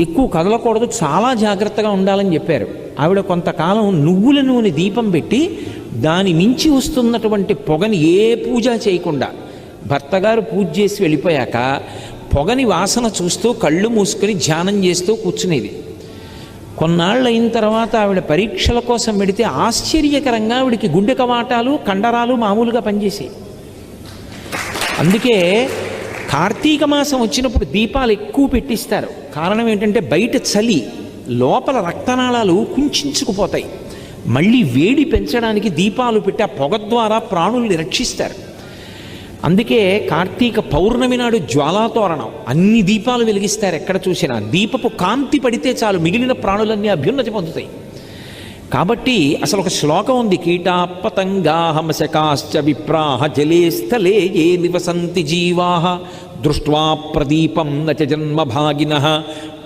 ఎక్కువ కదలకూడదు, చాలా జాగ్రత్తగా ఉండాలని చెప్పారు. ఆవిడ కొంతకాలం నువ్వుల నూనె దీపం పెట్టి దాని మించి వస్తున్నటువంటి పొగని ఏ పూజ చేయకుండా, భర్తగారు పూజ చేసి వెళ్ళిపోయాక పొగని వాసన చూస్తూ కళ్ళు మూసుకొని ధ్యానం చేస్తూ కూర్చునేది. కొన్నాళ్ళు అయిన తర్వాత ఆవిడ పరీక్షల కోసం పెడితే ఆశ్చర్యకరంగా ఆవిడికి గుండె కవాటాలు కండరాలు మామూలుగా పనిచేసాయి. అందుకే కార్తీక మాసం వచ్చినప్పుడు దీపాలు ఎక్కువ పెట్టిస్తారు. కారణం ఏంటంటే బయట చలి, లోపల రక్తనాళాలు కుంచుకుపోతాయి. మళ్ళీ వేడి పెంచడానికి దీపాలు పెట్టి ఆ పొగ ద్వారా ప్రాణుల్ని రక్షిస్తారు. అందుకే కార్తీక పౌర్ణమి నాడు జ్వాలాతోరణం, అన్ని దీపాలు వెలిగిస్తారు. ఎక్కడ చూసినా దీపపు కాంతి పడితే చాలు మిగిలిన ప్రాణులన్నీ అభ్యున్నతి పొందుతాయి. కాబట్టి అసలు ఒక శ్లోకం ఉంది, కీటాపతంగాహమశకాశ్చ విప్రాహ జలే స్థలే ఏ నివసంతి జీవాః దృష్ట్వా ప్రదీపం నచ జన్మభాగినః